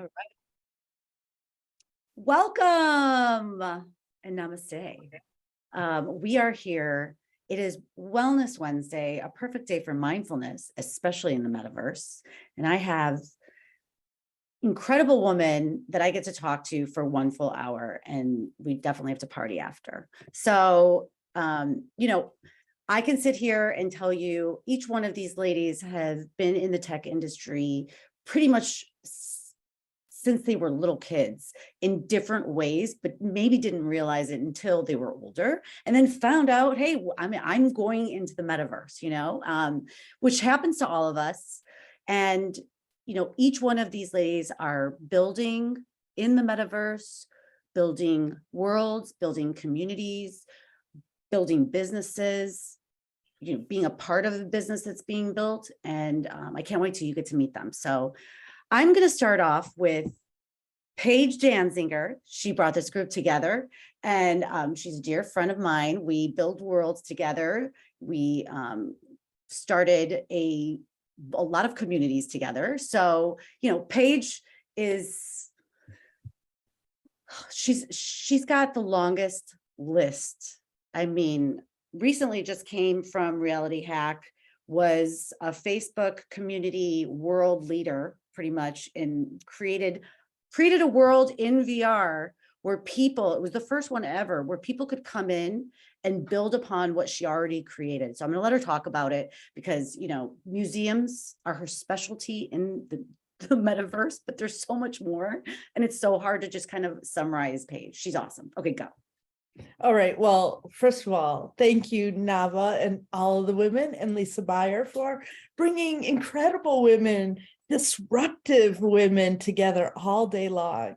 right. Welcome and namaste. We are here. It is Wellness Wednesday, a perfect day for mindfulness, especially in the metaverse. And I have incredible woman that I get to talk to for one full hour, and we definitely have to party after. So, I can sit here and tell you each one of these ladies have been in the tech industry pretty much since they were little kids in different ways, but maybe didn't realize it until they were older, and then found out, hey, I'm going into the metaverse, which happens to all of us. And, each one of these ladies are building in the metaverse, building worlds, building communities, building businesses, being a part of the business that's being built. And I can't wait till you get to meet them. So I'm going to start off with Paige Danziger. She brought this group together, and she's a dear friend of mine. We build worlds together. We started a lot of communities together. So, Paige is, she's got the longest list. I mean, recently just came from Reality Hack, was a Facebook community world leader, pretty much, and created a world in VR where people, it was the first one ever, where people could come in and build upon what she already created. So I'm going to let her talk about it because, museums are her specialty in the metaverse, but there's so much more. And it's so hard to just kind of summarize Paige. She's awesome. Okay, go. All right. Well, first of all, thank you, Nava, and all of the women, and Lisa Beyer for bringing incredible women, disruptive women together all day long.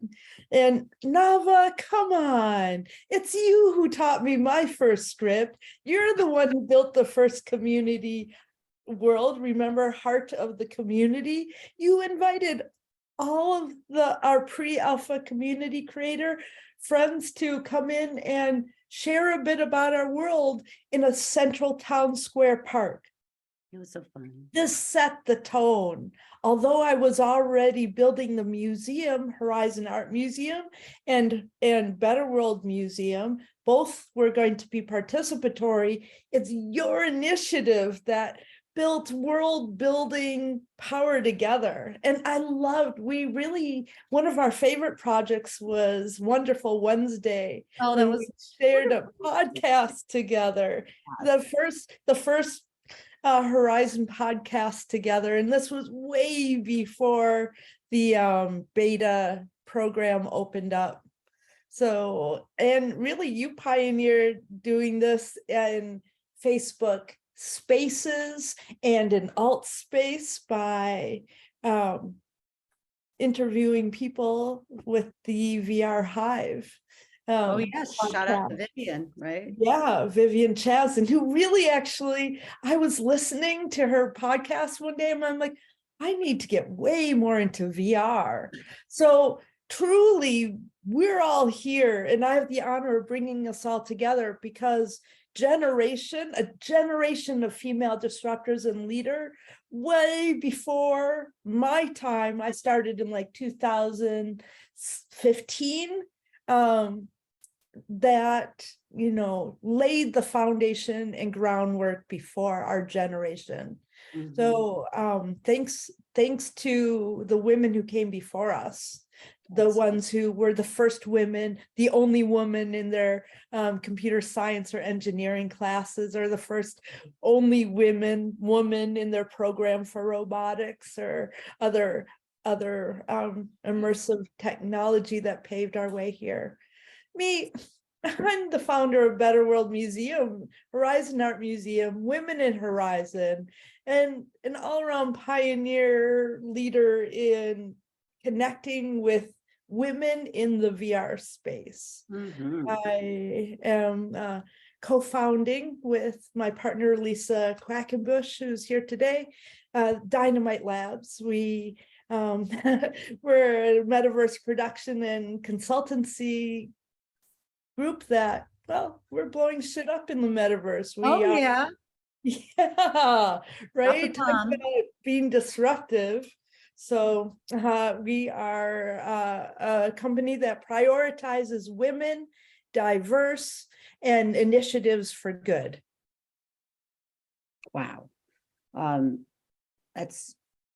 And Nava, come on. It's you who taught me my first script. You're the one who built the first community world. Remember, Heart of the Community? You invited all of our pre-alpha community creator friends to come in and share a bit about our world in a central town square park. It was so fun. This set the tone. Although I was already building the museum, Horizon Art Museum and Better World Museum, both were going to be participatory. It's your initiative that built world building power together. And I loved, one of our favorite projects was Wonderful Wednesday. Oh, that was shared a podcast together. The first Horizon podcast together. And this was way before the beta program opened up. So, and really you pioneered doing this in Facebook spaces and an alt space by interviewing people with the VR Hive. Oh yes, shout out to Vivian, right? Yeah, Vivian Chasson, who really actually, I was listening to her podcast one day and I'm like, I need to get way more into VR. So truly, we're all here, and I have the honor of bringing us all together because a generation of female disruptors and leader, way before my time, I started in like 2015, that laid the foundation and groundwork before our generation. Mm-hmm. So thanks to the women who came before us, the ones who were the first women, the only woman in their computer science or engineering classes, or the first only woman in their program for robotics or other immersive technology that paved our way here. I'm the founder of Better World Museum, Horizon Art Museum, Women in Horizon, and an all-around pioneer leader in connecting with women in the VR space. Mm-hmm. I am co-founding with my partner, Lisa Quackenbush, who's here today, Dynamite Labs. We're a metaverse production and consultancy group that, we're blowing shit up in the metaverse. Yeah. Yeah, right. Talk about being disruptive. So we are a company that prioritizes women, diverse, and initiatives for good. Wow. That's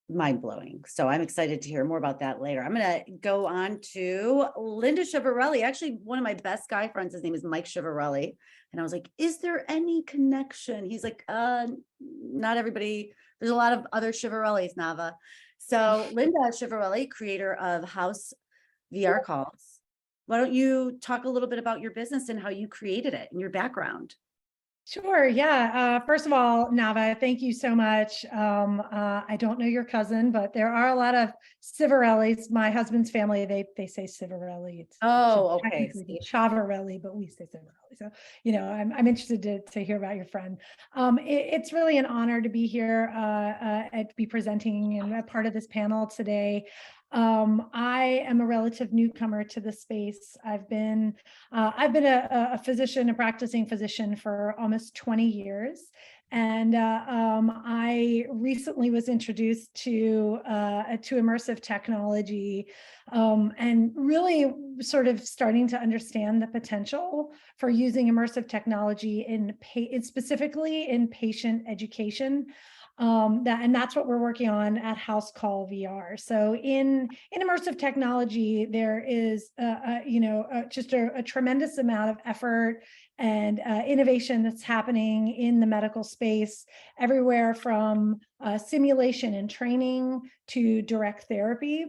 mind-blowing. So I'm excited to hear more about that later. I'm going to go on to Linda Chiavarelli. Actually, one of my best guy friends, his name is Mike Chiavarelli. And I was like, is there any connection? He's like, not everybody. There's a lot of other Chiavarellis, Nava. So Linda Chiavarelli, creator of House VR Calls. Why don't you talk a little bit about your business and how you created it and your background? Sure. Yeah. First of all, Nava, thank you so much. I don't know your cousin, but there are a lot of Civarellis. My husband's family, they say Civarelli. It's Oh, okay. technically Chavarelli, but we say Civarelli. So, you know, I'm interested to hear about your friend. It's really an honor to be here, and to be presenting and a part of this panel today. I am a relative newcomer to the space. I've been a physician, a practicing physician for almost 20 years. And I recently was introduced to immersive technology, and really sort of starting to understand the potential for using immersive technology specifically in patient education. That's what we're working on at House Call VR. So in immersive technology, there is just a tremendous amount of effort and innovation that's happening in the medical space, everywhere from simulation and training to direct therapy.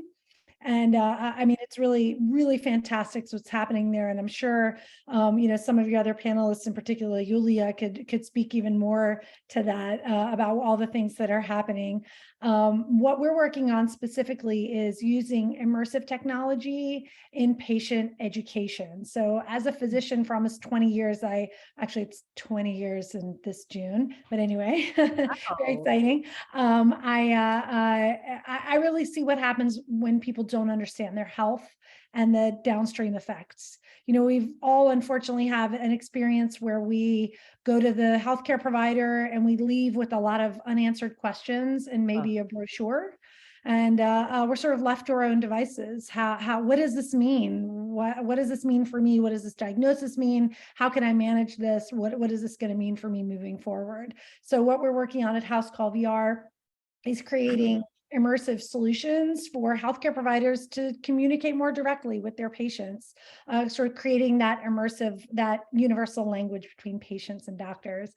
And I mean, it's really, really fantastic what's happening there. And I'm sure, some of your other panelists, in particular, Yulia, could speak even more to that about all the things that are happening. What we're working on specifically is using immersive technology in patient education. So as a physician for almost 20 years, it's 20 years in this June, but anyway, very exciting. I really see what happens when people don't understand their health and the downstream effects. You know, we've all unfortunately have an experience where we go to the healthcare provider and we leave with a lot of unanswered questions and maybe a brochure. And we're sort of left to our own devices. What does this mean? What does this mean for me? What does this diagnosis mean? How can I manage this? What is this going to mean for me moving forward? So what we're working on at House Call VR is creating immersive solutions for healthcare providers to communicate more directly with their patients, sort of creating that universal language between patients and doctors.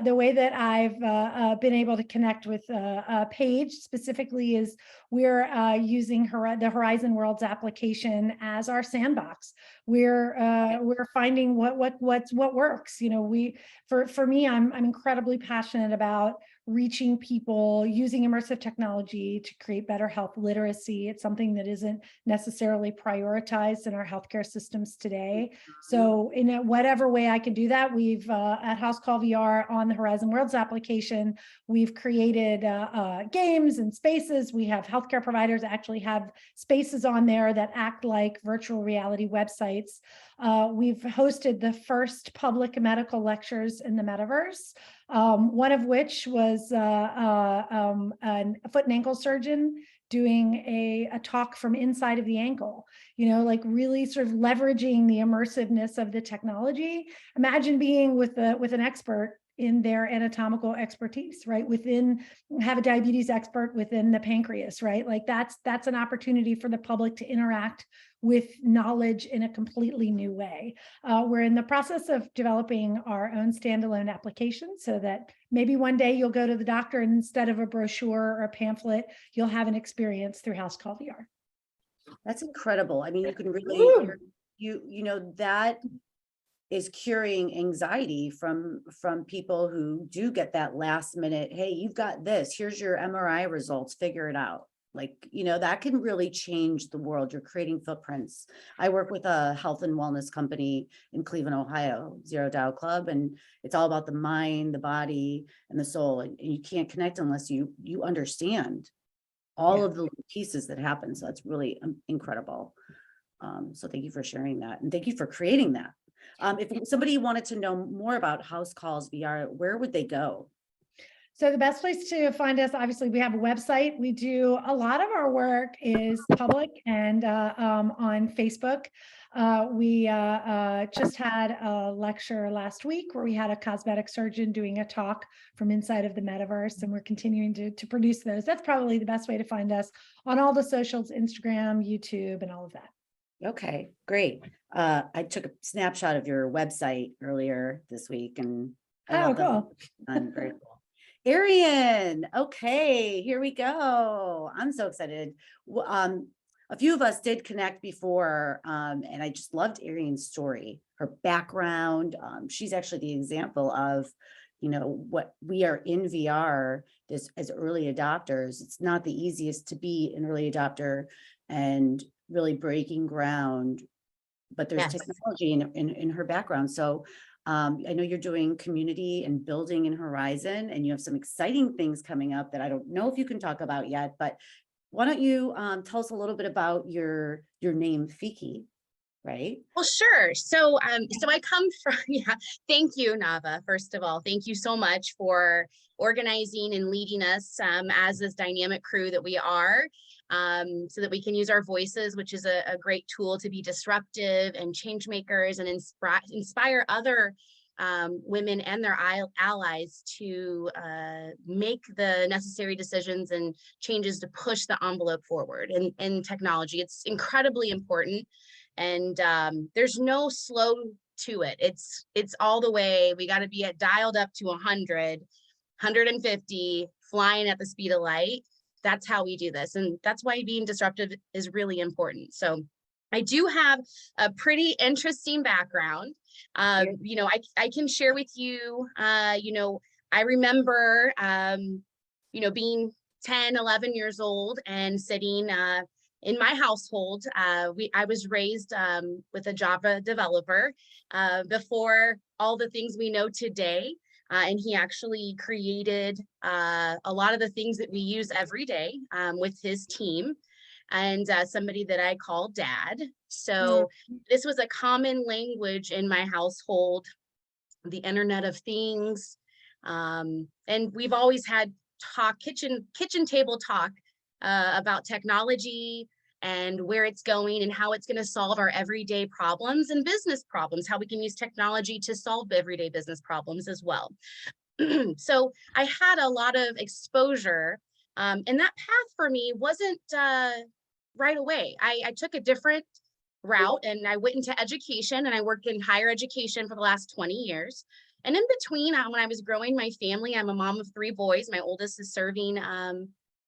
The way that I've been able to connect with Paige specifically is we're using the Horizon Worlds application as our sandbox. We're finding what works. You know, for me, I'm incredibly passionate about reaching people using immersive technology to create better health literacy. It's something that isn't necessarily prioritized in our healthcare systems today. So in whatever way I can do that, we've at House Call VR on the Horizon Worlds application, we've created games and spaces. We have healthcare providers actually have spaces on there that act like virtual reality websites. We've hosted the first public medical lectures in the Metaverse. One of which was a foot and ankle surgeon doing a talk from inside of the ankle, you know, like really sort of leveraging the immersiveness of the technology. Imagine being with an expert in their anatomical expertise, right? Have a diabetes expert within the pancreas, right? Like that's an opportunity for the public to interact with knowledge in a completely new way. We're in the process of developing our own standalone application so that maybe one day you'll go to the doctor and instead of a brochure or a pamphlet, you'll have an experience through House Call VR. That's incredible. I mean, you can really, that is curing anxiety from people who do get that last minute, hey, you've got this, here's your MRI results, figure it out. Like, that can really change the world. You're creating footprints. I work with a health and wellness company in Cleveland, Ohio, Zero Dow Club, and it's all about the mind, the body, and the soul. And you can't connect unless you understand all of the pieces that happen. So that's really incredible. So thank you for sharing that. And thank you for creating that. If somebody wanted to know more about House Calls VR, where would they go? So the best place to find us, obviously, we have a website. We do a lot of our work is public and on Facebook. We just had a lecture last week where we had a cosmetic surgeon doing a talk from inside of the metaverse, and we're continuing to produce those. That's probably the best way to find us on all the socials, Instagram, YouTube, and all of that. Okay, great. I took a snapshot of your website earlier this week and I Oh, love them. cool. Very cool. Arian, okay, here we go. I'm so excited. A few of us did connect before, and I just loved Arian's story, her background. She's actually the example of, what we are in VR as early adopters. It's not the easiest to be an early adopter and really breaking ground, but there's Yes. technology in her background. So I know you're doing community and building in Horizon, and you have some exciting things coming up that I don't know if you can talk about yet, but why don't you tell us a little bit about your name, Fiki, right? Well, sure. So I come from, thank you, Nava. First of all, thank you so much for organizing and leading us as this dynamic crew that we are, so that we can use our voices, which is a great tool to be disruptive and change makers and inspire other women and their allies to make the necessary decisions and changes to push the envelope forward in technology. It's incredibly important. And there's no slow to it. It's all the way. We got to be dialed up to 100, 150, flying at the speed of light. That's how we do this. And that's why being disruptive is really important. So I do have a pretty interesting background. I can share with you, I remember, being 10, 11 years old and sitting in my household. I was raised with a Java developer before all the things we know today. And he actually created a lot of the things that we use every day with his team, and somebody that I call Dad. So this was a common language in my household, the Internet of Things. And we've always had kitchen table talk about technology and where it's going and how it's going to solve our everyday problems and business problems, how we can use technology to solve everyday business problems as well. So I had a lot of exposure, and that path for me wasn't right away. I took a different route and I went into education, and I worked in higher education for the last 20 years. And in between, when I was growing my family, I'm a mom of 3 boys. My oldest is serving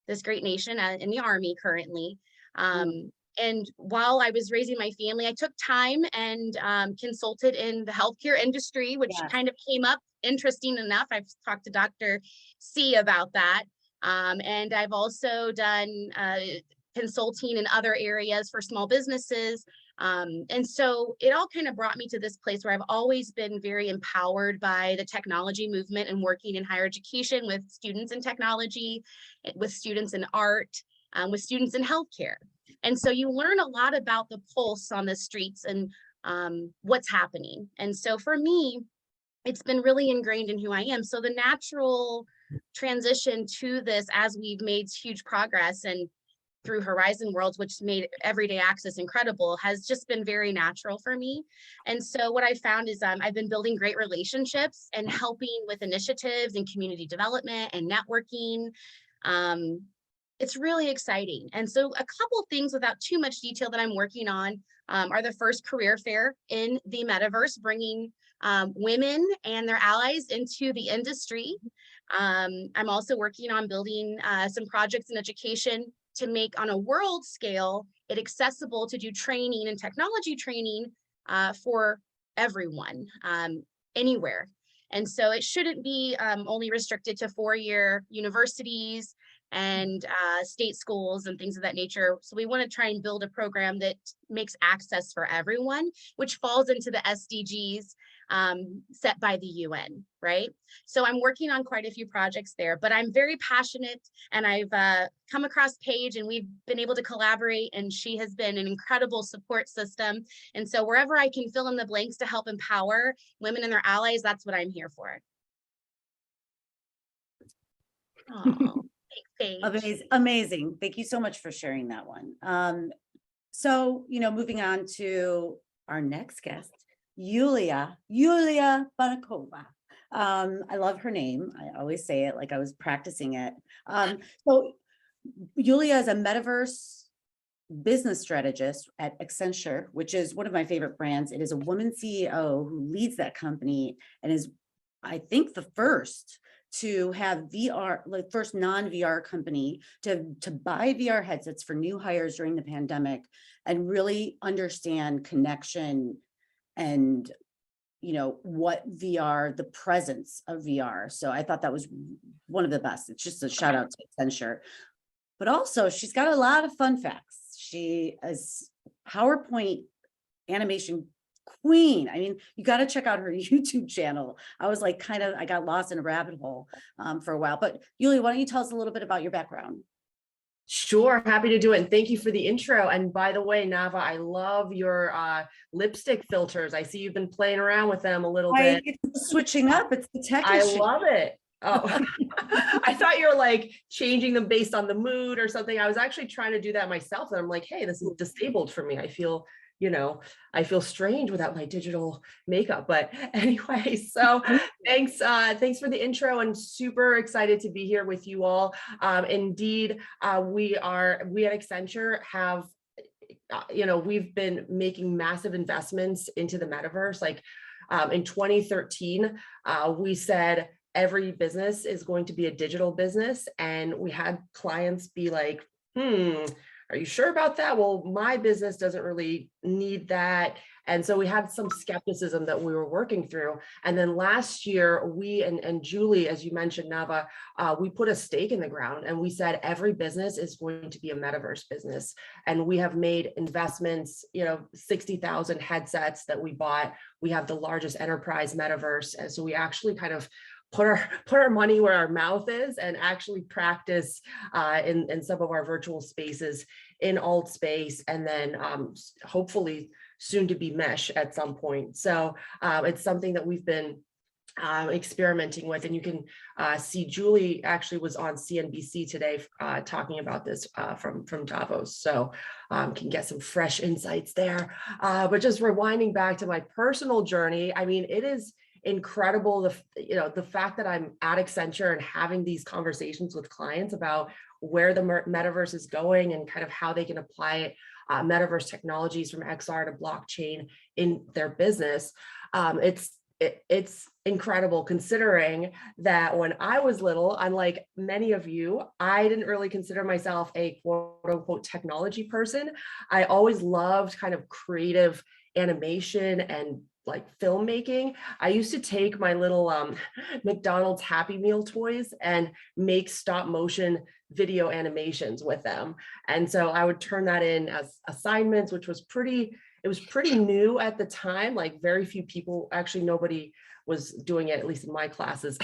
this great nation in the Army currently. And while I was raising my family, I took time and consulted in the healthcare industry, which kind of came up interesting enough. I've talked to Dr. C about that. And I've also done consulting in other areas for small businesses. And so it all kind of brought me to this place where I've always been very empowered by the technology movement and working in higher education with students in technology, with students in art, with students in healthcare. And so you learn a lot about the pulse on the streets and what's happening. And so for me, it's been really ingrained in who I am. So the natural transition to this, as we've made huge progress and through Horizon Worlds, which made everyday access incredible, has just been very natural for me. And so what I found is I've been building great relationships and helping with initiatives and community development and networking. It's really exciting. And so a couple things without too much detail that I'm working on are the first career fair in the metaverse, bringing women and their allies into the industry. I'm also working on building some projects in education to make, on a world scale, it accessible to do training and technology training for everyone, anywhere. And so it shouldn't be only restricted to 4-year universities and state schools and things of that nature. So we want to try and build a program that makes access for everyone, which falls into the SDGs set by the UN, right? So I'm working on quite a few projects there, but I'm very passionate, and I've come across Paige, and we've been able to collaborate, and she has been an incredible support system. And so wherever I can fill in the blanks to help empower women and their allies, that's what I'm here for. Oh, thanks, Paige. Amazing, amazing. Thank you so much for sharing that one. So, moving on to our next guest, Yulia Barakova. I love her name. I always say it like I was practicing it. So Yulia is a metaverse business strategist at Accenture, which is one of my favorite brands. It is a woman CEO who leads that company and is, I think, the first to have VR, like first non-VR company to buy VR headsets for new hires during the pandemic and really understand connection and what VR, the presence of VR. So I thought that was one of the best. It's just a shout out to Accenture. But also she's got a lot of fun facts. She is PowerPoint animation queen. I mean, you got to check out her YouTube channel. I was like, I got lost in a rabbit hole for a while. But Yulia, why don't you tell us a little bit about your background? Sure, happy to do it. And thank you for the intro. And by the way, Nava, I love your lipstick filters. I see you've been playing around with them a little bit. It's switching up. It's the tech I issue. love it. Oh, I thought you were like changing them based on the mood or something. I was actually trying to do that myself. And I'm like, hey, this is disabled for me. I feel strange without my digital makeup. But anyway, so thanks for the intro and super excited to be here with you all. Indeed, we at Accenture have, we've been making massive investments into the metaverse. Like in 2013, we said, every business is going to be a digital business. And we had clients be like, are you sure about that? Well, my business doesn't really need that. And so we had some skepticism that we were working through. And then last year, we and Julie, as you mentioned, Nava, we put a stake in the ground and we said every business is going to be a metaverse business. And we have made investments, 60,000 headsets that we bought. We have the largest enterprise metaverse. And so we actually kind of put our money where our mouth is and actually practice in some of our virtual spaces in alt space, and then hopefully soon to be mesh at some point. So it's something that we've been experimenting with, and you can see Julie actually was on CNBC today talking about this from Davos, so can get some fresh insights there. But just rewinding back to my personal journey, I mean, it is incredible the fact that I'm at Accenture and having these conversations with clients about where the metaverse is going and kind of how they can apply metaverse technologies from XR to blockchain in their business. It's incredible considering that when I was little, unlike many of you, I didn't really consider myself a quote unquote technology person. I always loved kind of creative animation and like filmmaking. I used to take my little McDonald's Happy Meal toys and make stop motion video animations with them. And so I would turn that in as assignments, which was pretty new at the time. Like very few people, actually nobody was doing it, at least in my classes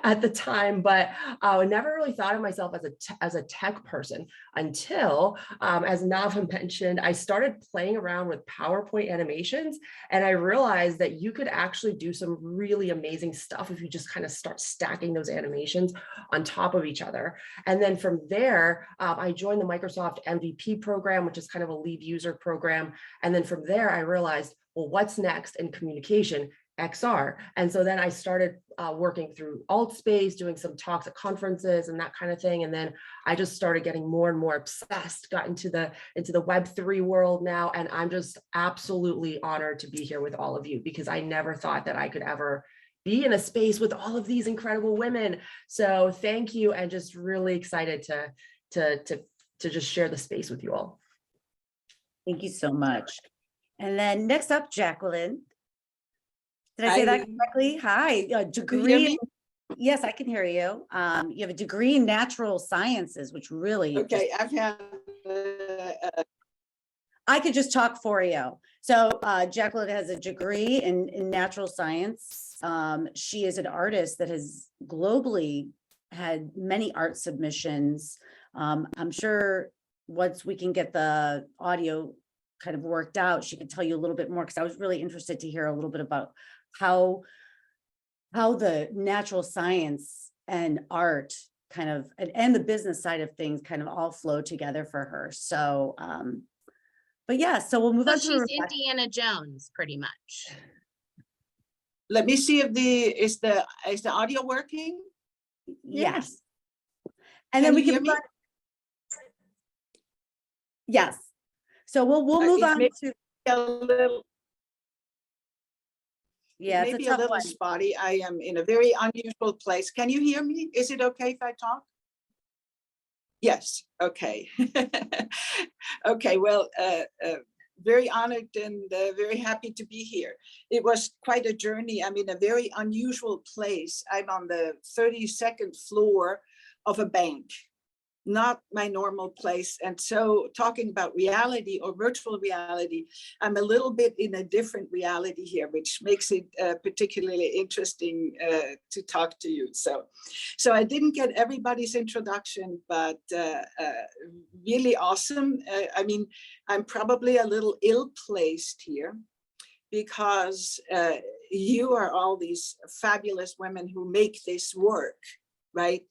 at the time, but I never really thought of myself as a tech person until, as Nava mentioned, I started playing around with PowerPoint animations, and I realized that you could actually do some really amazing stuff if you just kind of start stacking those animations on top of each other. And then from there, I joined the Microsoft MVP program, which is kind of a lead user program. And then from there, I realized, well, what's next in communication? XR. And so then I started working through alt space, doing some talks at conferences and that kind of thing. And then I just started getting more and more obsessed, got into the Web3 world now. And I'm just absolutely honored to be here with all of you, because I never thought that I could ever be in a space with all of these incredible women. So thank you. And just really excited to just share the space with you all. Thank you so much. And then next up, Jacqueline. Did I say that correctly? Hi, a degree. Yes, I can hear you. You have a degree in natural sciences, which really. Okay, I've had. I could just talk for you. So Jacqueline has a degree in natural science. She is an artist that has globally had many art submissions. I'm sure once we can get the audio kind of worked out, she can tell you a little bit more, because I was really interested to hear a little bit about how the natural science and art kind of, and the business side of things kind of all flow together for her. So, but yeah, so we'll move So on to she's Rebecca. Indiana Jones, pretty much. Let me see if is the audio working? Yes. And Can then we you can hear move me? on. Yes. So we'll move It on may to, A little, yeah, it's a maybe a tough little one. spotty. I am in a very unusual place. Can you hear me? Is it okay if I talk? Yes. Okay. Okay. Well, very honored and very happy to be here. It was quite a journey. I'm in a very unusual place. I'm on the 32nd floor of a bank, not my normal place. And so talking about reality or virtual reality, I'm a little bit in a different reality here, which makes it particularly interesting to talk to you. So I didn't get everybody's introduction, but really awesome. I mean, I'm probably a little ill-placed here because you are all these fabulous women who make this work, right?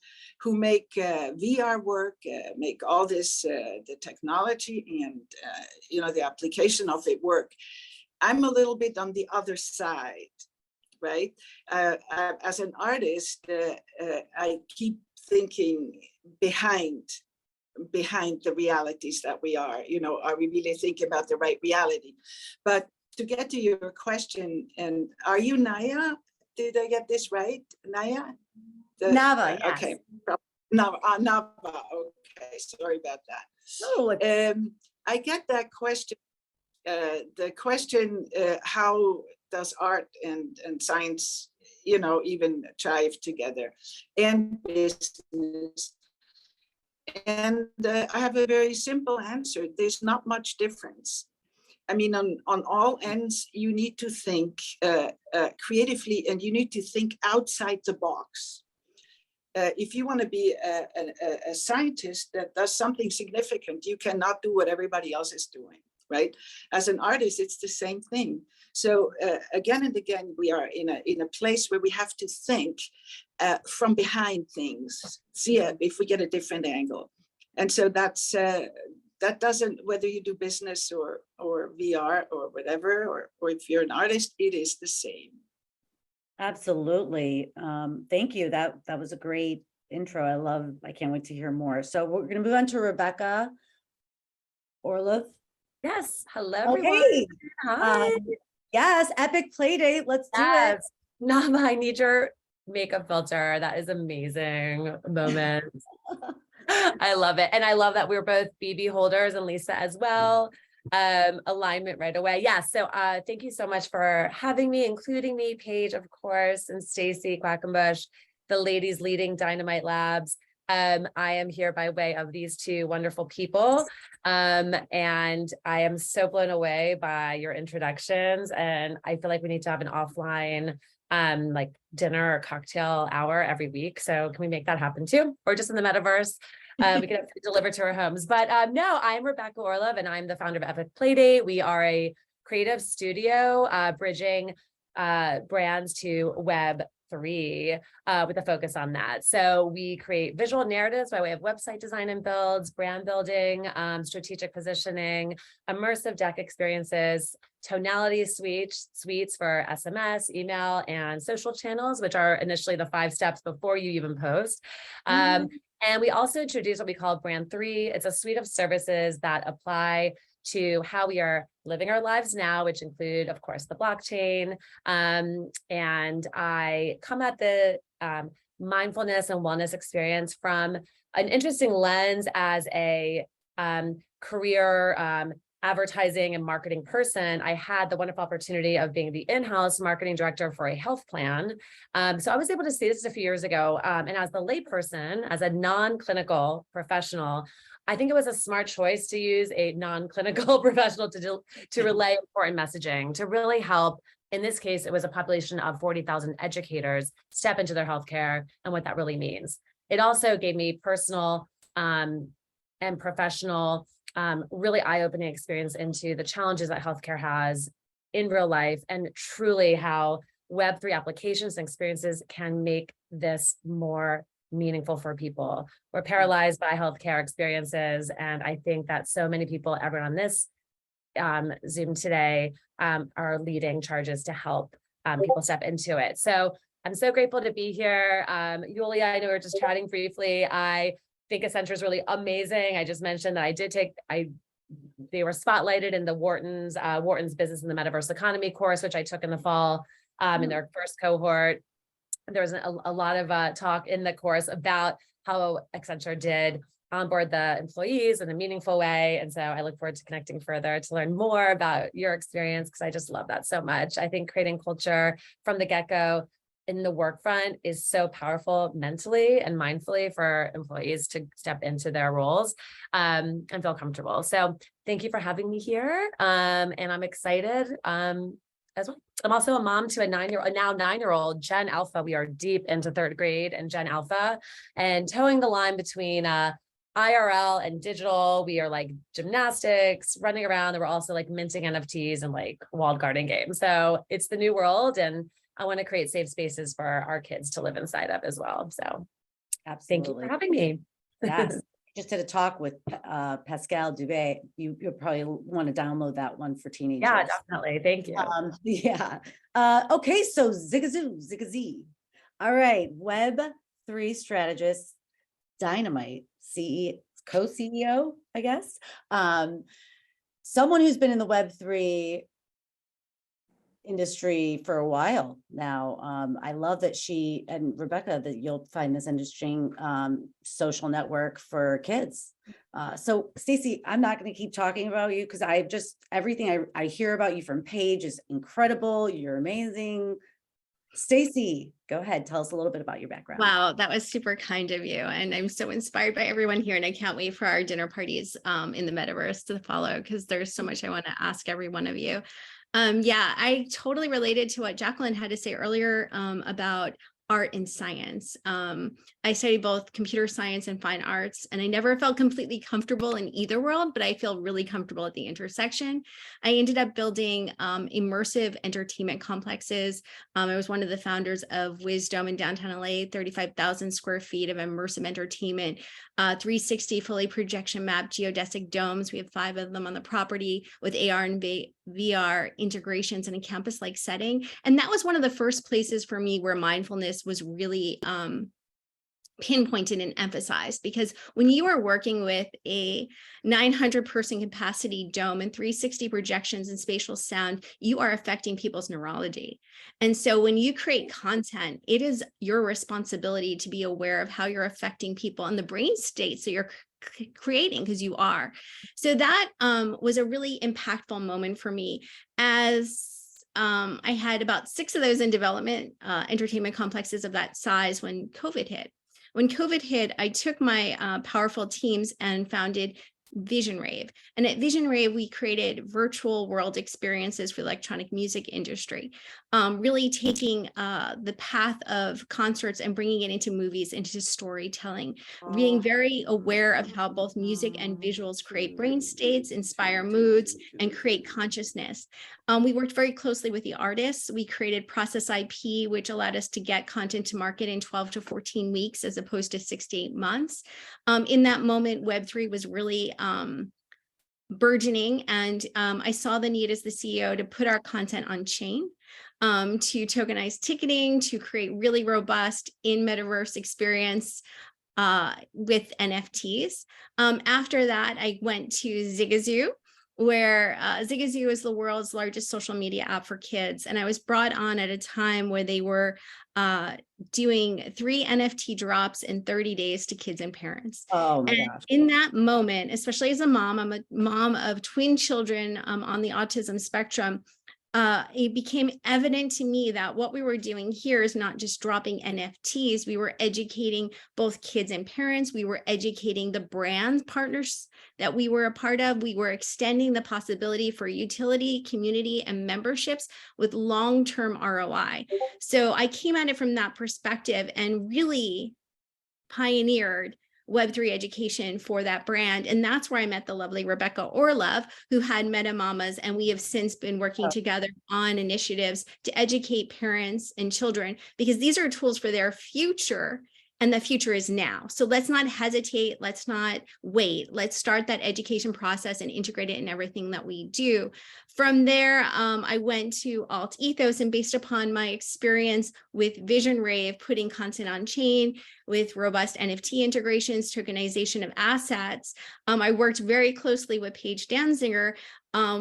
Who make VR work, make all this, the technology and, the application of it work. I'm a little bit on the other side, right? As an artist, I keep thinking behind the realities that we are, are we really thinking about the right reality? But to get to your question, and are you Naya? Did I get this right, Naya? Nava, yes. Okay, Nava. Okay, sorry about that. Oh, I get that question. The question: how does art and science, even thrive together, and business? And I have a very simple answer. There's not much difference. I mean, on all ends, you need to think creatively, and you need to think outside the box. If you want to be a scientist that does something significant, you cannot do what everybody else is doing, right? As an artist, it's the same thing. So again and again, we are in a place where we have to think from behind things, see if we get a different angle. And so that's that doesn't, whether you do business or VR or whatever, or if you're an artist, it is the same. absolutely. Thank you. That was a great intro. I can't wait to hear more. So we're going to move on to Rebecca Orlov. Yes. Hello, everyone. Okay. Hi. Yes, epic play date. Let's do it. Yes. Nava, I need your makeup filter. That is amazing moment. I love it. And I love that we're both BB holders and Lisa as well. Alignment right away. Yeah. So thank you so much for having me, including me, Paige, of course, and Stacy Quackenbush, the ladies leading Dynamite Labs. I am here by way of these two wonderful people. And I am so blown away by your introductions. And I feel like we need to have an offline like dinner or cocktail hour every week. So can we make that happen too? Or just in the metaverse? We can deliver to our homes. But no, I'm Rebecca Orlov and I'm the founder of Epic Playdate. We are a creative studio bridging brands to Web3 with a focus on that. So we create visual narratives by way of website design and builds, brand building, strategic positioning, immersive deck experiences, tonality suites for SMS, email, and social channels, which are initially the 5 steps before you even post. And we also introduce what we call Brand 3. It's a suite of services that apply to how we are living our lives now, which include, of course, the blockchain. And I come at the mindfulness and wellness experience from an interesting lens as a career advertising and marketing person. I had the wonderful opportunity of being the in-house marketing director for a health plan. So I was able to see this a few years ago. And as the layperson, as a non-clinical professional, I think it was a smart choice to use a non-clinical professional to relay important messaging, to really help. In this case, it was a population of 40,000 educators step into their healthcare and what that really means. It also gave me personal and professional really eye-opening experience into the challenges that healthcare has in real life and truly how Web3 applications and experiences can make this more meaningful for people. We're paralyzed by healthcare experiences. And I think that so many people, everyone on this Zoom today, are leading charges to help people step into it. So I'm so grateful to be here. Yulia, I know we were just chatting briefly. I think Accenture is really amazing. I just mentioned that they were spotlighted in the Wharton's Business in the Metaverse Economy course, which I took in the fall in their first cohort. There was a lot of talk in the course about how Accenture did onboard the employees in a meaningful way. And so I look forward to connecting further to learn more about your experience, because I just love that so much. I think creating culture from the get-go in the work front is so powerful mentally and mindfully for employees to step into their roles and feel comfortable. So thank you for having me here. And I'm excited as well. I'm also a mom to a now 9-year-old, Gen Alpha. We are deep into 3rd grade and Gen Alpha, and towing the line between IRL and digital. We are like gymnastics, running around, and we're also like minting NFTs and like walled garden games. So it's the new world, and I want to create safe spaces for our kids to live inside of as well. So Absolutely. thank you for having me. Yes. Just did a talk with Pascal Dubé. You'll probably want to download that one for teenagers. Yeah, definitely. Thank you. Yeah. Okay, so zigazoo. All right, Web3 strategist, Dynamite co-CEO, I guess. Someone who's been in the Web3 industry for a while now. I love that she and Rebecca, that you'll find this interesting social network for kids. So Stacey, I'm not going to keep talking about you, because everything I hear about you from Paige is incredible. You're amazing. Stacey, go ahead. Tell us a little bit about your background. Wow, that was super kind of you. And I'm so inspired by everyone here. And I can't wait for our dinner parties in the metaverse to follow, because there's so much I want to ask every one of you. Yeah, I totally related to what Jacqueline had to say earlier about art and science. I studied both computer science and fine arts, and I never felt completely comfortable in either world, but I feel really comfortable at the intersection. I ended up building immersive entertainment complexes. I was one of the founders of Wisdom in downtown LA, 35,000 square feet of immersive entertainment, 360 fully projection mapped geodesic domes. We have 5 of them on the property with AR and VR integrations in a campus-like setting. And that was one of the first places for me where mindfulness was really pinpointed and emphasized, because when you are working with a 900 person capacity dome and 360 projections and spatial sound, you are affecting people's neurology. And so when you create content, it is your responsibility to be aware of how you're affecting people and the brain states that you're creating, because you are. So that was a really impactful moment for me, as I had about 6 of those in development, entertainment complexes of that size when COVID hit. When COVID hit, I took my powerful teams and founded Vision Rave. And at Vision Rave, we created virtual world experiences for the electronic music industry, really taking the path of concerts and bringing it into movies, into storytelling, being very aware of how both music and visuals create brain states, inspire moods, and create consciousness. We worked very closely with the artists. We created process IP, which allowed us to get content to market in 12 to 14 weeks, as opposed to 6 to 8 months. In that moment, Web3 was really burgeoning. And I saw the need as the CEO to put our content on chain, to tokenize ticketing, to create really robust in-metaverse experience with NFTs. After that, I went to Zigazoo, where Zigazoo is the world's largest social media app for kids. And I was brought on at a time where they were doing 3 NFT drops in 30 days to kids and parents. Oh my and gosh. In that moment, especially as a mom, I'm a mom of twin children on the autism spectrum. It became evident to me that what we were doing here is not just dropping NFTs. We were educating both kids and parents. We were educating the brand partners that we were a part of. We were extending the possibility for utility, community, and memberships with long-term ROI. So I came at it from that perspective and really pioneered Web3 education for that brand. And that's where I met the lovely Rebecca Orlov, who had Meta Mamas. And we have since been working together on initiatives to educate parents and children, because these are tools for their future and the future is now. So let's not hesitate. Let's not wait. Let's start that education process and integrate it in everything that we do. From there, I went to Alt Ethos, and based upon my experience with Vision Rave, putting content on chain with robust NFT integrations, tokenization of assets, I worked very closely with Paige Danziger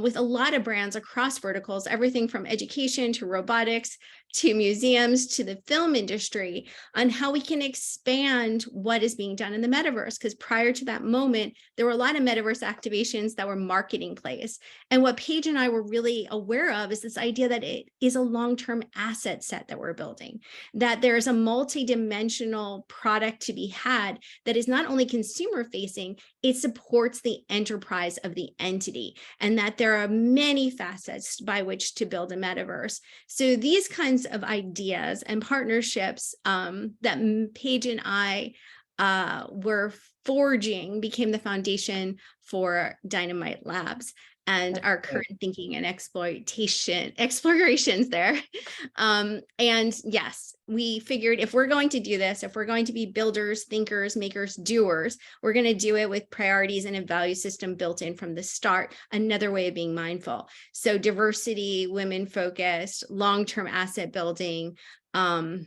with a lot of brands across verticals, everything from education to robotics to museums to the film industry, on how we can expand what is being done in the metaverse. Because prior to that moment, there were a lot of metaverse activations that were marketing plays. And what Paige and I were really aware of is this idea that it is a long-term asset set that we're building, that there's a multi-dimensional product to be had that is not only consumer facing, it supports the enterprise of the entity, and that there are many facets by which to build a metaverse. So these kinds of ideas and partnerships that Paige and I were forging became the foundation for Dynamite Labs and our current thinking and explorations there. And yes, we figured if we're going to do this, if we're going to be builders, thinkers, makers, doers, we're going to do it with priorities and a value system built in from the start, another way of being mindful. So diversity, women focused, long-term asset building, all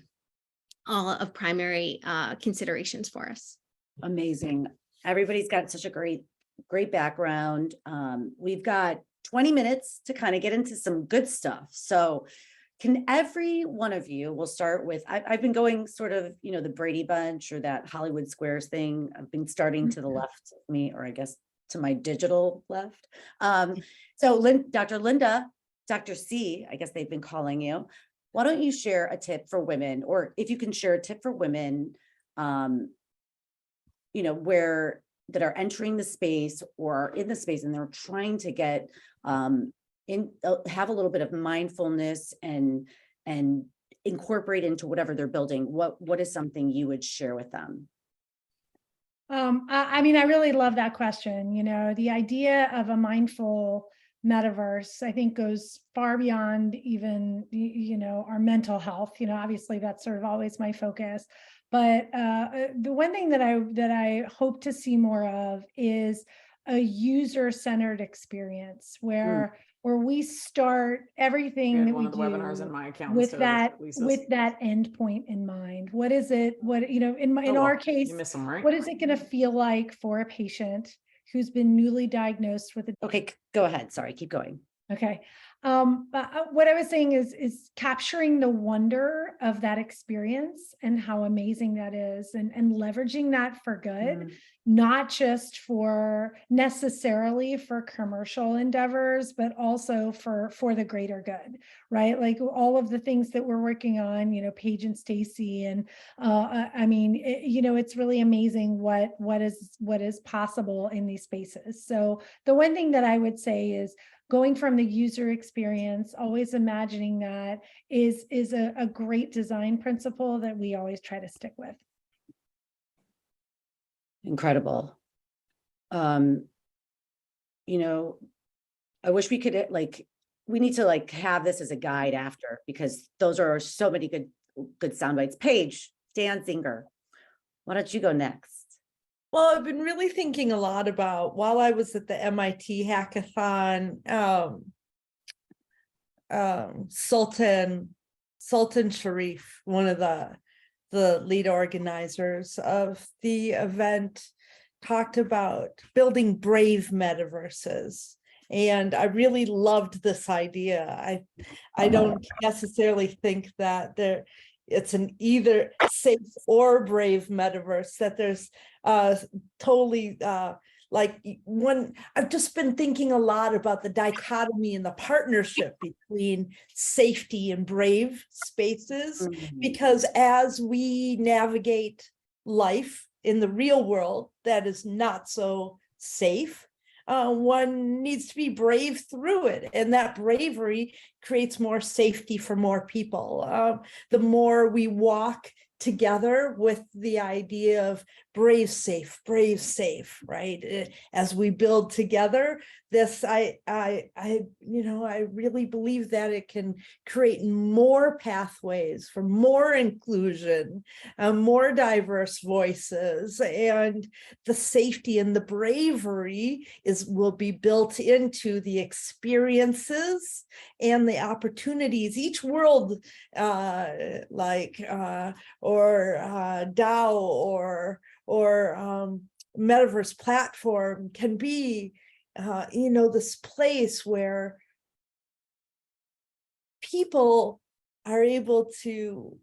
of primary considerations for us. Amazing. Everybody's got such a great background. We've got 20 minutes to kind of get into some good stuff. So can every one of you, we'll start with, I've been going sort of, the Brady Bunch or that Hollywood Squares thing. I've been starting to the left of me, or I guess to my digital left. So Dr. Linda, Dr. C, I guess they've been calling you. Why don't you share a tip for women, or if you can share a tip for women, where that are entering the space or in the space and they're trying to get have a little bit of mindfulness and incorporate into whatever they're building. What is something you would share with them? I mean, I really love that question. The idea of a mindful metaverse, I think, goes far beyond even, our mental health. Obviously that's sort of always my focus. But the one thing that I hope to see more of is a user-centered experience where we start everything that we do webinars in my account with that endpoint in mind. What is it? In our case, you miss them, right? What is it going to feel like for a patient who's been newly diagnosed with a... Okay, go ahead. Sorry, keep going. Okay. What I was saying is capturing the wonder of that experience and how amazing that is, and leveraging that for good, not just for necessarily for commercial endeavors, but also for the greater good, right? Like all of the things that we're working on, Paige and Stacy, and I mean, it's really amazing what is possible in these spaces. So the one thing that I would say is going from the user experience, always imagining that is a great design principle that we always try to stick with. Incredible. I wish we could we need to have this as a guide after, because those are so many good sound bites. Paige Danziger, why don't you go next? Well, I've been really thinking a lot about, while I was at the MIT hackathon, Sultan Sharif, one of the lead organizers of the event, talked about building brave metaverses. And I really loved this idea. I don't necessarily think that it's an either safe or brave metaverse, that there's totally I've just been thinking a lot about the dichotomy and the partnership between safety and brave spaces, because as we navigate life in the real world that is not so safe, one needs to be brave through it, and that bravery creates more safety for more people. The more we walk together with the idea of brave, safe, right? As we build together this, I really believe that it can create more pathways for more inclusion, more diverse voices, and the safety and the bravery will be built into the experiences and the opportunities. Each world, or DAO or Metaverse platform can be, this place where people are able to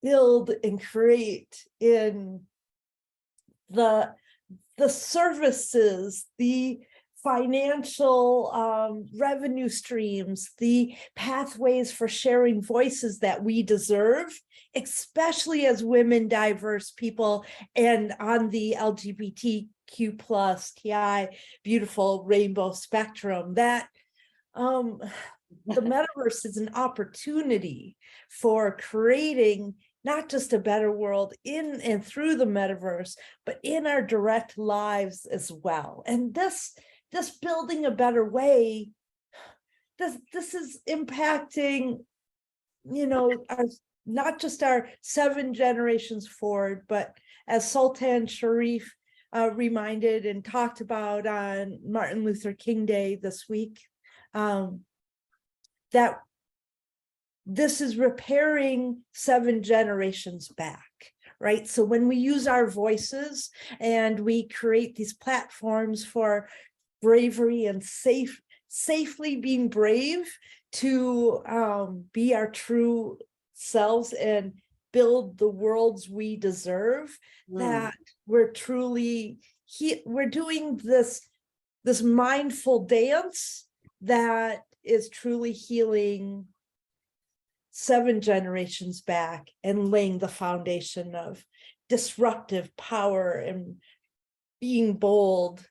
build and create in the services, the financial revenue streams, the pathways for sharing voices that we deserve, especially as women, diverse people, and on the LGBTQ plus TI beautiful rainbow spectrum. That the metaverse is an opportunity for creating not just a better world in and through the metaverse, but in our direct lives as well. And this building a better way, this is impacting, our, not just our 7 generations forward, but as Sultan Sharif reminded and talked about on Martin Luther King Day this week, that this is repairing 7 generations back, right? So when we use our voices and we create these platforms for bravery and safely being brave to be our true selves and build the worlds we deserve, that we're truly, we're doing this mindful dance that is truly healing 7 generations back and laying the foundation of disruptive power and being bold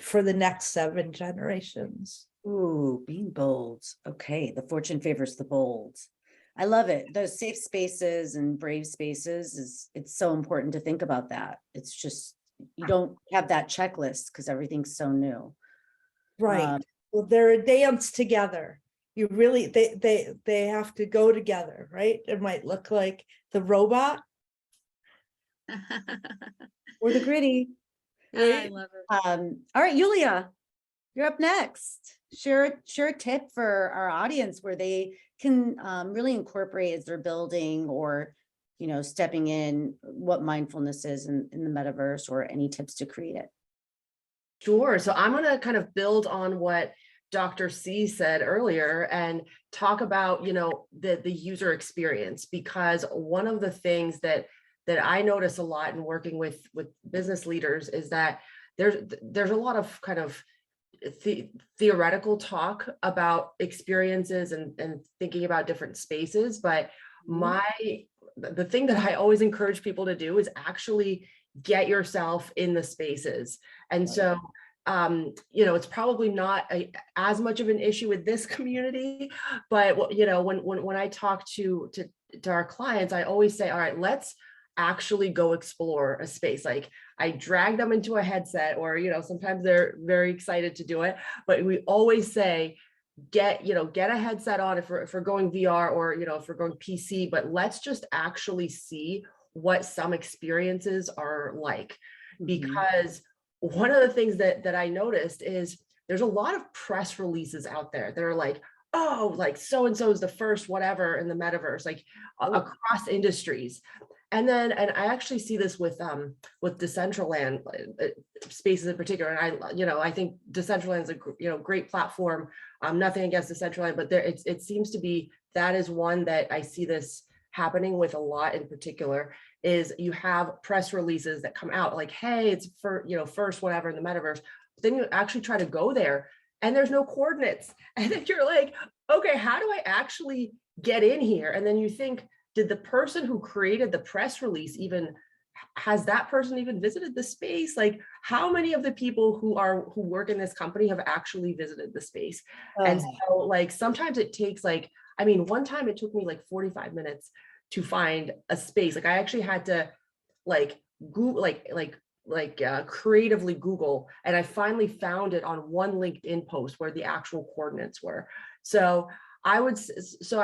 for the next 7 generations. Ooh, being bold. Okay, the fortune favors the bold. I love it. Those safe spaces and brave spaces it's so important to think about that. It's just, you don't have that checklist because everything's so new. Right. Well, they're a dance together. You really, they have to go together, right? It might look like the robot Or the gritty. I love it. All right, Yulia, you're up next. Share a tip for our audience where they can really incorporate as they're building or, stepping in what mindfulness is in the metaverse, or any tips to create it. Sure. So I'm going to kind of build on what Dr. C said earlier and talk about, the user experience, because one of the things that I notice a lot in working with business leaders is that there's a lot of kind of theoretical talk about experiences and thinking about different spaces. But the thing that I always encourage people to do is actually get yourself in the spaces. And so, it's probably not as much of an issue with this community, but when I talk to our clients, I always say, all right, let's actually go explore a space. Like, I drag them into a headset, or sometimes they're very excited to do it, but we always say, get a headset on if we're going VR, or if we're going PC, but let's just actually see what some experiences are like. Because one of the things that I noticed is there's a lot of press releases out there that are like, oh, like so-and-so is the first whatever in the metaverse, like across industries. And I actually see this with Decentraland spaces in particular. And I think Decentraland is a great platform. Nothing against Decentraland, but it seems to be, that is one that I see this happening with a lot in particular, is you have press releases that come out like, hey, it's for, first whatever in the metaverse. But then you actually try to go there and there's no coordinates. And then you're like, okay, how do I actually get in here? And then you think, did the person who created the press release has that person even visited the space? Like, how many of the people who work in this company have actually visited the space? And so, like, sometimes it takes like I mean, one time it took me like 45 minutes to find a space. Like I actually had to like Google, creatively Google, and I finally found it on one LinkedIn post where the actual coordinates were. So I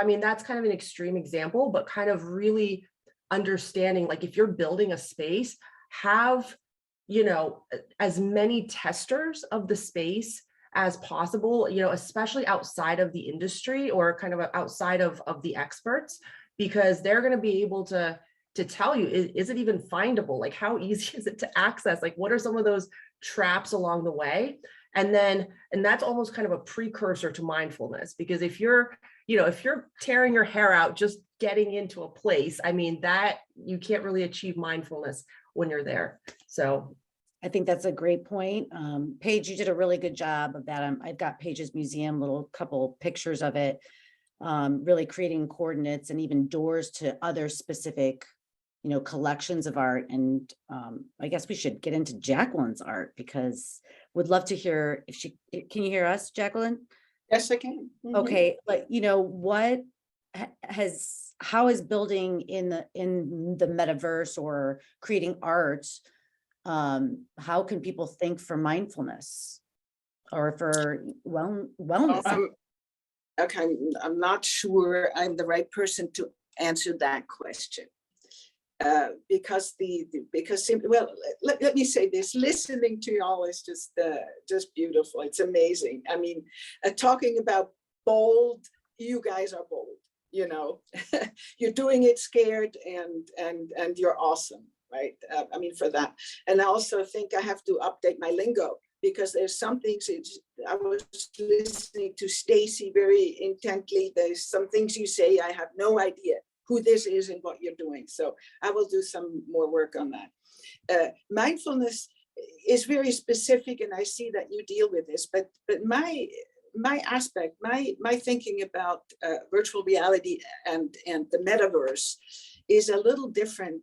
mean, that's kind of an extreme example, but kind of really understanding, like if you're building a space, have, you know, as many testers of the space as possible, you know, especially outside of the industry or kind of outside of the experts, because they're going to be able to tell you, is it even findable? Like, how easy is it to access? Like, what are some of those traps along the way? And that's almost kind of a precursor to mindfulness, because if you're tearing your hair out just getting into a place, I mean, that you can't really achieve mindfulness when you're there. So I think that's a great point. Paige, you did a really good job of that. I've got Paige's museum, little couple pictures of it, really creating coordinates and even doors to other specific, you know, collections of art. And I guess we should get into Jacqueline's art, because would love to hear if can you hear us, Jacqueline? Yes, I can. Mhm. Okay, but you know, how is building in the metaverse or creating art, how can people think for mindfulness or for wellness? Okay, I'm not sure I'm the right person to answer that question. Because let me say this: listening to y'all is just beautiful. It's amazing. I mean, talking about bold, you guys are bold. You know, you're doing it scared, and you're awesome, right? I mean, for that. And I also think I have to update my lingo, because there's some things. I was listening to Stacy very intently. There's some things you say I have no idea who this is and what you're doing. So I will do some more work on that. Mindfulness is very specific, and I see that you deal with this, but my aspect, my thinking about virtual reality and the metaverse is a little different.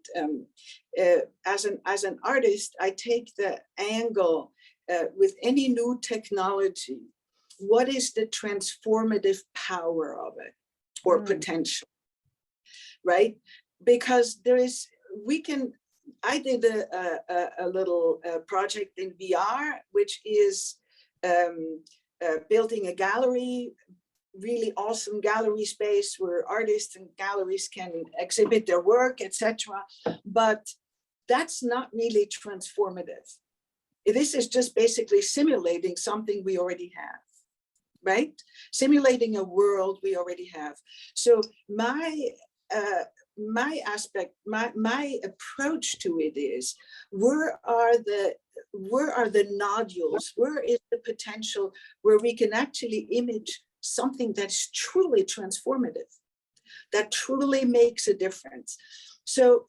As an artist, I take the angle with any new technology, what is the transformative power of it, or potential? Right? Because I did a little project in VR, which is building a gallery, really awesome gallery space where artists and galleries can exhibit their work, etc. But that's not really transformative. This is just basically simulating something we already have, right? Simulating a world we already have. So my aspect, my approach to it is, where are the nodules? Where is the potential where we can actually image something that's truly transformative, that truly makes a difference? So,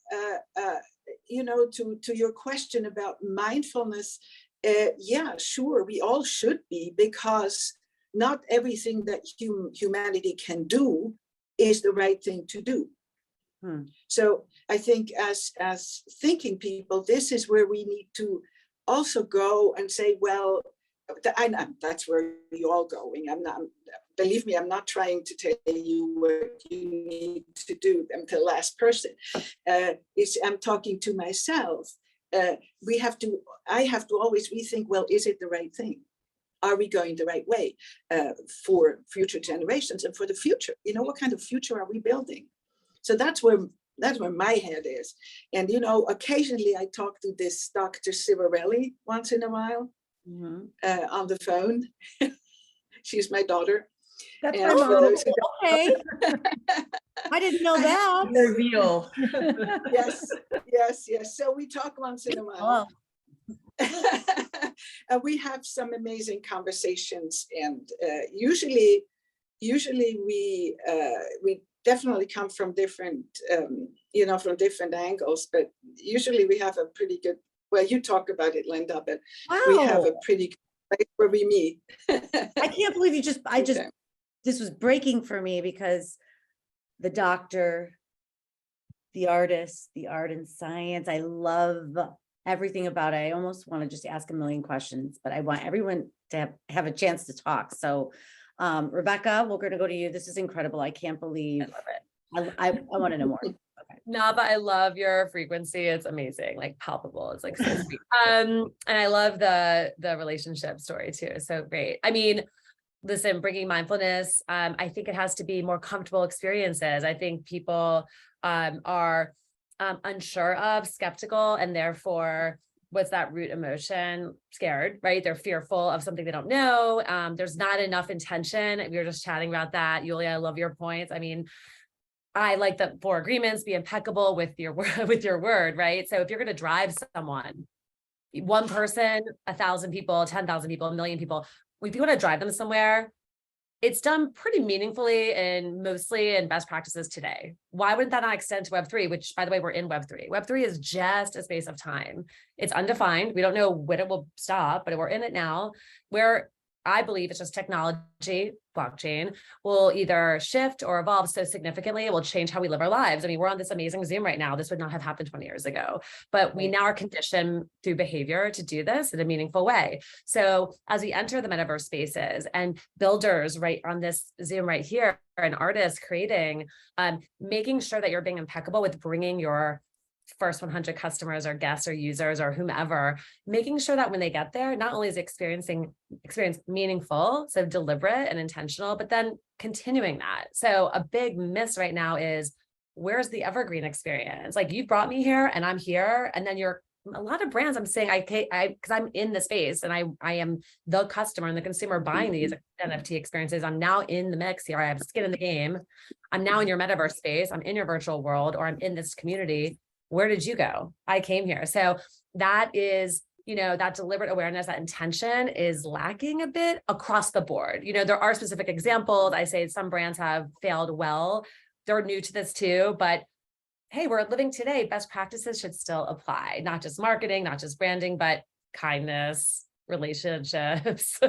you know, to your question about mindfulness, yeah, sure, we all should be, because not everything that humanity can do is the right thing to do. So I think as thinking people, this is where we need to also go and say, well, that's where you're all going. Believe me, I'm not trying to tell you what you need to do. I'm the last person. I'm talking to myself. I have to always rethink, well, is it the right thing? Are we going the right way for future generations and for the future? You know, what kind of future are we building? So that's where my head is. And, you know, occasionally I talk to this Dr. Civarelli once in a while on the phone. She's my daughter. That's and my mom. Okay. I didn't know that. reveal. Yes. So we talk once in a while. And we have some amazing conversations, and usually we definitely come from different from different angles, but usually we have a pretty good, well, you talk about it, Linda, but we have a pretty good place where we meet. I can't believe this was breaking for me, because the doctor, the artist, the art and science, I love everything about it. I almost want to just ask a million questions, but I want everyone to have a chance to talk. So Rebecca, we're going to go to you. This is incredible. I can't believe. I want to know more. Nava, I love your frequency. It's amazing, like palpable. It's like so sweet. And I love the relationship story too. So great. I mean, listen, bringing mindfulness, I think it has to be more comfortable experiences. I think people are unsure of, skeptical, and therefore, what's that root emotion? Scared, right? They're fearful of something they don't know. There's not enough intention. We were just chatting about that. Yulia, I love your points. I mean, I like the 4 agreements, be impeccable with your word, right? So if you're going to drive someone, one person, 1,000 people, 10,000 people, 1,000,000 people, if you want to drive them somewhere, it's done pretty meaningfully and mostly in best practices today. Why wouldn't that not extend to Web3, which, by the way, we're in Web3. Web3 is just a space of time. It's undefined. We don't know when it will stop, but we're in it now, where I believe it's just technology, blockchain will either shift or evolve so significantly, it will change how we live our lives. I mean, we're on this amazing Zoom right now. This would not have happened 20 years ago, but we now are conditioned through behavior to do this in a meaningful way. So as we enter the metaverse spaces and builders right on this Zoom right here, and artists creating, making sure that you're being impeccable with bringing your first 100 customers or guests or users or whomever, making sure that when they get there, not only is experience meaningful, so deliberate and intentional, but then continuing that. So a big miss right now is, where's the evergreen experience? Like, you brought me here and I'm here, and then you're a lot of brands, I'm saying, because I'm in the space and I am the customer and the consumer buying these NFT experiences. I'm now in the mix here. I have skin in the game. I'm now in your metaverse space. I'm in your virtual world, or I'm in this community. Where did you go? I came here. So that is, that deliberate awareness, that intention is lacking a bit across the board. There are specific examples. I say some brands have failed well. They're new to this too, but hey, we're living today. Best practices should still apply, not just marketing, not just branding, but kindness, relationships,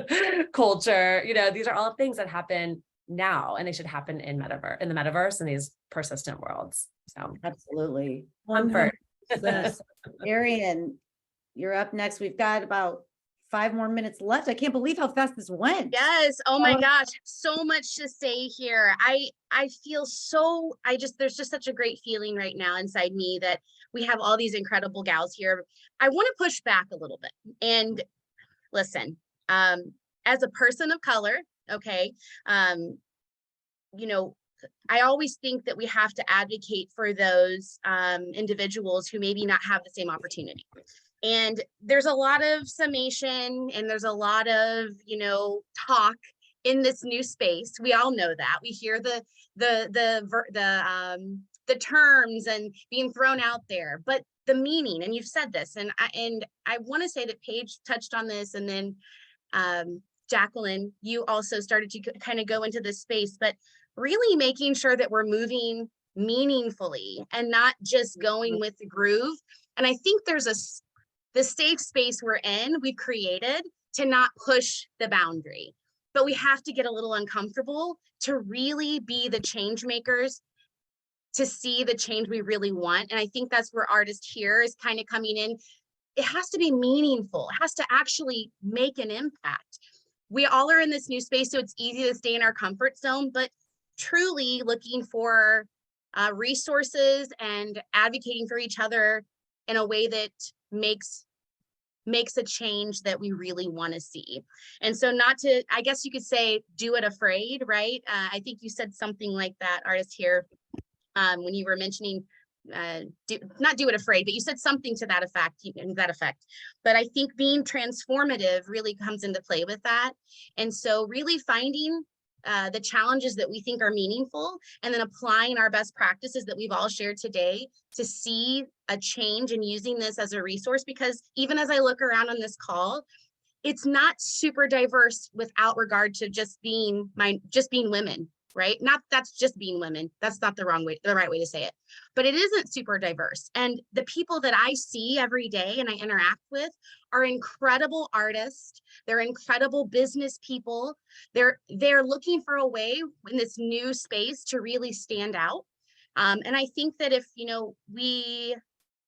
culture. These are all things that happen now, and they should happen in the metaverse and these persistent worlds. So Absolutely. 100%. Arian, you're up next. We've got about 5 more minutes left. I can't believe how fast this went. Yes. Oh my gosh. So much to say here. I feel there's just such a great feeling right now inside me that we have all these incredible gals here. I want to push back a little bit and listen, as a person of color, okay, I always think that we have to advocate for those individuals who maybe not have the same opportunity. And there's a lot of summation and there's a lot of, talk in this new space. We all know that. We hear the terms and being thrown out there, but the meaning, and you've said this, and I want to say that Paige touched on this, and then Jacqueline, you also started to kind of go into this space, but really making sure that we're moving meaningfully and not just going with the groove. And I think there's the safe space we're in, we've created to not push the boundary, but we have to get a little uncomfortable to really be the change makers, to see the change we really want. And I think that's where Artist Here is kind of coming in. It has to be meaningful. It has to actually make an impact. We all are in this new space, so it's easy to stay in our comfort zone, but truly looking for resources and advocating for each other in a way that makes a change that we really want to see. And so not to, I guess you could say, do it afraid, right? I think you said something like that, Artist Here, when you were mentioning not do it afraid, but you said something to that effect. But I think being transformative really comes into play with that. And so really finding the challenges that we think are meaningful, and then applying our best practices that we've all shared today to see a change, and using this as a resource. Because even as I look around on this call, it's not super diverse without regard to just being women, right? Not that's just being women. That's not the right way to say it, but it isn't super diverse. And the people that I see every day and I interact with are incredible artists. They're incredible business people. They're looking for a way in this new space to really stand out. And I think that if, we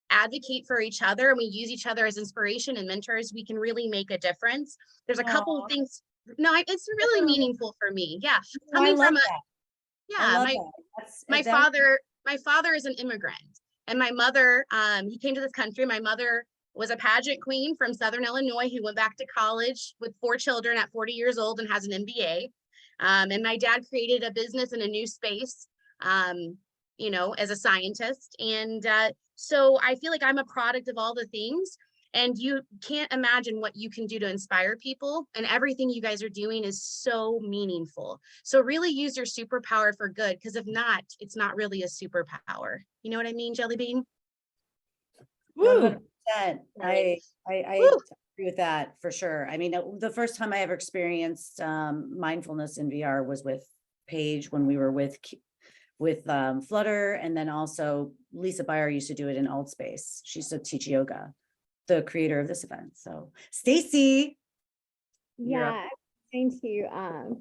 advocate for each other and we use each other as inspiration and mentors, we can really make a difference. There's a couple of things. No, it's really meaningful for me. Yeah. Oh, I Coming love from a, that. I yeah, love my, that. That's, my father is an immigrant, and my mother, he came to this country. My mother was a pageant queen from Southern Illinois who went back to college with 4 children at 40 years old and has an MBA. And my dad created a business in a new space, you know, as a scientist. And so I feel like I'm a product of all the things. And you can't imagine what you can do to inspire people. And everything you guys are doing is so meaningful. So really use your superpower for good, because if not, it's not really a superpower. You know what I mean, Jelly Bean? Woo. 100%. Right. I Woo. agree with that for sure. I mean, the first time I ever experienced mindfulness in VR was with Paige when we were with Flutter, and then also Lisa Beyer used to do it in Alt Space. She used to teach yoga, the creator of this event. So Stacy. You're up. Yeah, I'm trying to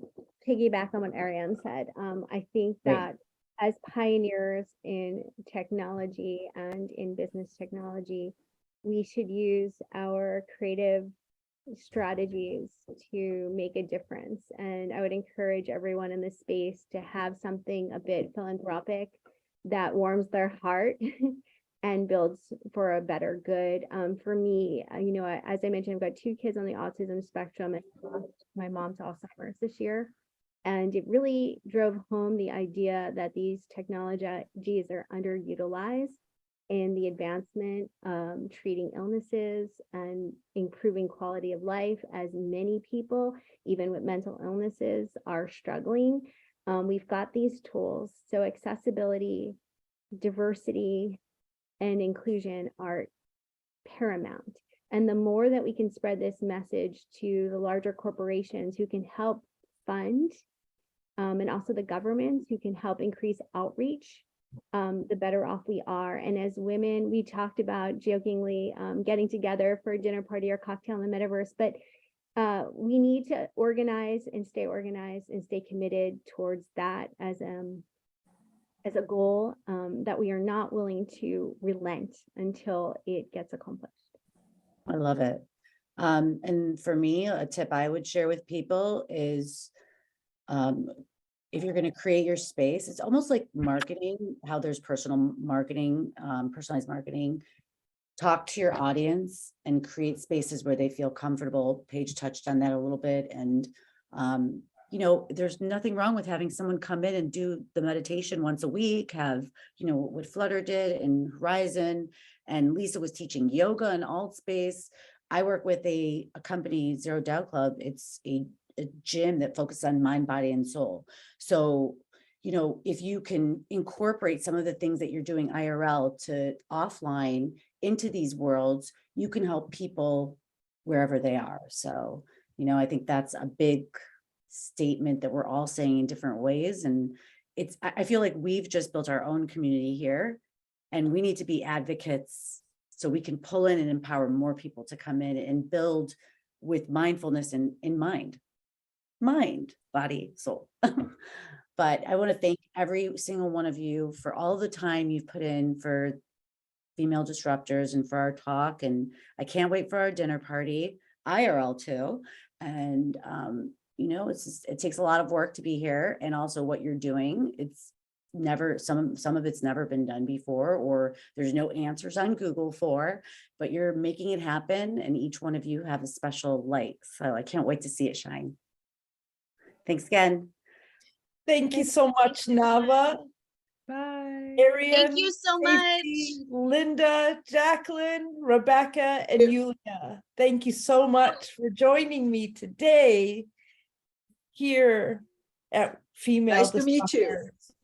piggyback on what Ariane said. I think Great. that as pioneers in technology and in business technology, we should use our creative strategies to make a difference. And I would encourage everyone in this space to have something a bit philanthropic that warms their heart and builds for a better good. For me, you know, as I mentioned, I've got 2 kids on the autism spectrum, and lost my mom to Alzheimer's this year. And it really drove home the idea that these technologies are underutilized in the advancement, treating illnesses and improving quality of life, as many people, even with mental illnesses, are struggling. We've got these tools. So accessibility, diversity, and inclusion are paramount. And the more that we can spread this message to the larger corporations who can help fund, and also the governments who can help increase outreach, the better off we are. And as women, we talked about jokingly getting together for a dinner party or cocktail in the metaverse, but we need to organize and stay committed towards that as a goal, that we are not willing to relent until it gets accomplished. I love it. And for me, a tip I would share with people is, if you're going to create your space, it's almost like marketing, how there's personal marketing, personalized marketing. Talk to your audience and create spaces where they feel comfortable. Paige touched on that a little bit. And, you know, there's nothing wrong with having someone come in and do the meditation once a week, have, you know, what Flutter did in Horizon, and Lisa was teaching yoga in Alt Space. I work with a company, Zero Doubt Club. It's a gym that focuses on mind, body, and soul. So, you know, if you can incorporate some of the things that you're doing IRL to offline into these worlds, you can help people wherever they are. So, you know, I think that's a big statement that we're all saying in different ways. And I feel like we've just built our own community here, and we need to be advocates so we can pull in and empower more people to come in and build with mindfulness in mind, body, soul. But I want to thank every single one of you for all the time you've put in for Female Disruptors and for our talk. And I can't wait for our dinner party, IRL too. And, you know, it takes a lot of work to be here, and also what you're doing. It's never, some of it's never been done before, or there's no answers on Google for, but you're making it happen. And each one of you have a special light. So I can't wait to see it shine. Thanks again. Thank you so much, Nava. Bye. Ariane, Thank you so much. Stacey, Linda, Jacqueline, Rebecca, and Yulia. Thank you so much for joining me today here at Female Nice to meet you.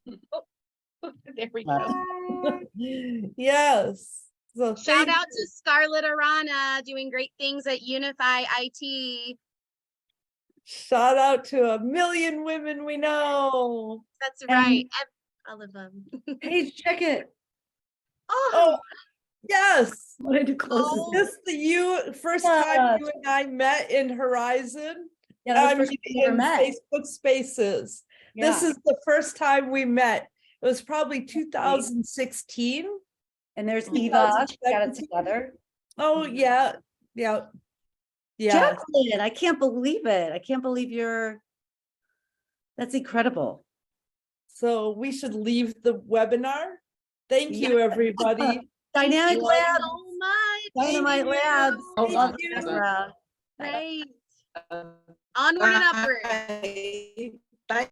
Disruptors. There we go. Yes. So Shout thank out you. to Scarlett Arana doing great things at Unify IT. Shout out to a million women we know. That's And- right. All of them. Paige, check it. Oh, yes. Wanted to close Oh. this. This the first time you and I met in Horizon. Yeah, that was I the first mean, time we ever in met. Facebook Spaces. This Yeah. is the first time we met. It was probably 2016. And there's Eva, she got it 2017. together. Oh, yeah. Yeah. Yeah. Jacqueline, I can't believe it. I can't believe that's incredible. So we should leave the webinar. Thank you, everybody. Dynamic Thank you Lab, so much. Dynamite Thank Labs. you. Love you. Sarah. Great. Onward and upward. Bye. Bye.